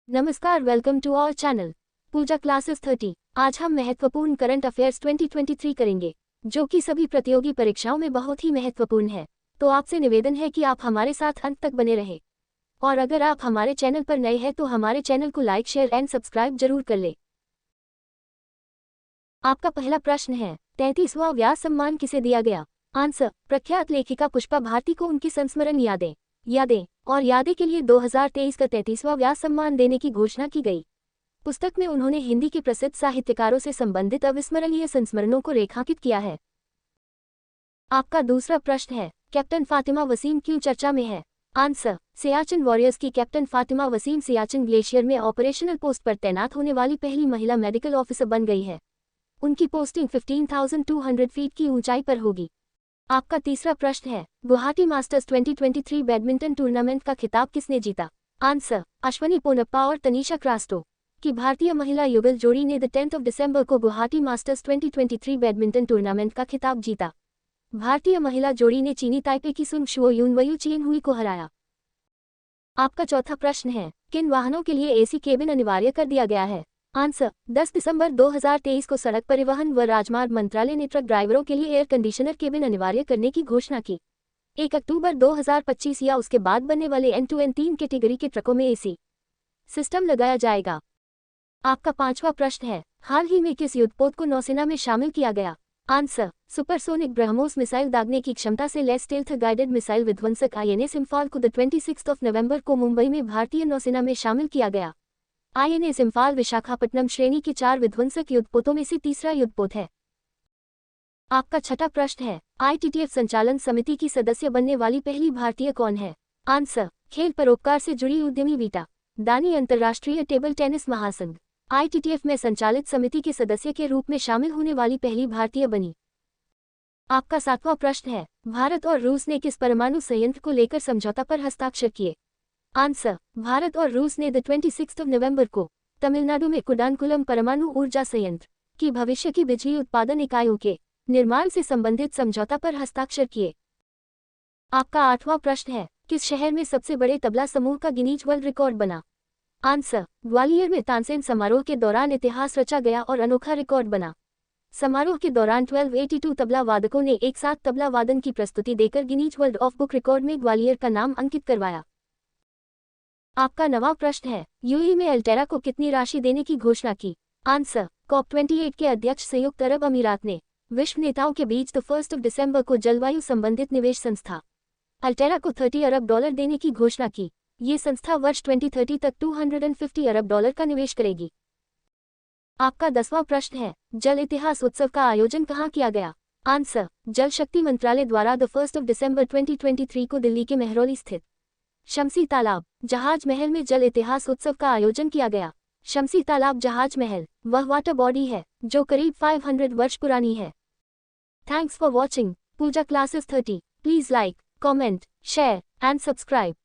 नमस्कार, welcome to our channel Pooja classes 30। आज हम महत्वपूर्ण करंट अफेयर्स 2023 करेंगे, जो कि सभी प्रतियोगी परीक्षाओं में बहुत ही महत्वपूर्ण है। तो आपसे निवेदन है कि आप हमारे साथ अंत तक बने रहें। और अगर आप हमारे चैनल पर नए हैं तो हमारे चैनल को लाइक, शेयर एंड सब्सक्राइब जरूर कर ले। आपका पहला प्रश्न है, 33वां व्यास सम्मान किसे दिया गया? आंसर, प्रख्यात लेखिका पुष्पा भारती को उनकी संस्मरण यादें के लिए 2023 का 33वां व्यास सम्मान देने की घोषणा की गई। पुस्तक में उन्होंने हिंदी के प्रसिद्ध साहित्यकारों से संबंधित अविस्मरणीय संस्मरणों को रेखांकित किया है। आपका दूसरा प्रश्न है, कैप्टन फातिमा वसीम क्यों चर्चा में है? आंसर, सियाचिन वॉरियर्स की कैप्टन फातिमा वसीम सियाचिन ग्लेशियर में ऑपरेशनल पोस्ट पर तैनात होने वाली पहली महिला मेडिकल ऑफिसर बन गई है। उनकी पोस्टिंग 15,200 फीट की ऊंचाई पर होगी। आपका तीसरा प्रश्न है, गुवाहाटी मास्टर्स 2023 बैडमिंटन टूर्नामेंट का खिताब किसने जीता? आंसर, अश्वनी पोनप्पा और तनीषा क्रास्टो की भारतीय महिला युगल जोड़ी ने 10 दिसंबर को गुवाहाटी मास्टर्स 2023 बैडमिंटन टूर्नामेंट का खिताब जीता। भारतीय महिला जोड़ी ने चीनी ताइपे की सुंग शुओ यून वयू चीन हुई को हराया। आपका चौथा प्रश्न है, किन वाहनों के लिए एसी केबिन अनिवार्य कर दिया गया है? आंसर, 10 दिसंबर 2023 को सड़क परिवहन व राजमार्ग मंत्रालय ने ट्रक ड्राइवरों के लिए एयर कंडीशनर केबिन अनिवार्य करने की घोषणा की। 1 अक्टूबर 2025 या उसके बाद बनने वाले N2N 3 कैटेगरी के ट्रकों में एसी सिस्टम लगाया जाएगा। आपका पांचवा प्रश्न है, हाल ही में किस युद्धपोत को नौसेना में शामिल किया गया? आंसर, सुपरसोनिक ब्रह्मोस मिसाइल दागने की क्षमता से लैस स्टेल्थ गाइडेड मिसाइल विध्वंसक INS इम्फाल को 26 नवंबर को मुंबई में भारतीय नौसेना में शामिल किया गया। INS इम्फाल विशाखापट्टनम श्रेणी के 4 विध्वंसक युद्धपोतों में से तीसरा युद्धपोत है। आपका छठा प्रश्न है, ITTF संचालन समिति की सदस्य बनने वाली पहली भारतीय कौन है? आंसर, खेल परोपकार से जुड़ी उद्यमी वीटा दानी अंतर्राष्ट्रीय टेबल टेनिस महासंघ ITTF में संचालित समिति के सदस्य के रूप में शामिल होने वाली पहली भारतीय बनी। आपका सातवां प्रश्न है, भारत और रूस ने किस परमाणु संयंत्र को लेकर समझौता पर हस्ताक्षर किए? आंसर, भारत और रूस ने 26 नवंबर को तमिलनाडु में कुडानकुलम परमाणु ऊर्जा संयंत्र की भविष्य की बिजली उत्पादन इकाइयों के निर्माण से संबंधित समझौता पर हस्ताक्षर किए। आपका आठवां प्रश्न है, किस शहर में सबसे बड़े तबला समूह का गिनीज वर्ल्ड रिकॉर्ड बना? आंसर, ग्वालियर में तानसेन समारोह के दौरान इतिहास रचा गया और अनोखा रिकॉर्ड बना। समारोह के दौरान 1282 तबला वादकों ने एक साथ तबला वादन की प्रस्तुति देकर Guinness world of book record में ग्वालियर का नाम अंकित करवाया। आपका नवां प्रश्न है, यूएई में अल्टेरा को कितनी राशि देने की घोषणा की? आंसर, COP28 के अध्यक्ष संयुक्त अरब अमीरात ने विश्व नेताओं के बीच 1 दिसंबर को जलवायु संबंधित निवेश संस्था अल्टेरा को $30 अरब देने की घोषणा की। ये संस्था वर्ष 2030 तक $250 अरब का निवेश करेगी। आपका 10वां प्रश्न है, जल इतिहास उत्सव का आयोजन कहाँ किया गया? आंसर, जल शक्ति मंत्रालय द्वारा 1 दिसंबर 2023 को दिल्ली के मेहरौली स्थित शमसी तालाब जहाज महल में जल इतिहास उत्सव का आयोजन किया गया। शमसी तालाब जहाज महल वह वाटर बॉडी है जो करीब 500 वर्ष पुरानी है। Thanks for watching Pooja classes 30। Please like, comment, share and subscribe.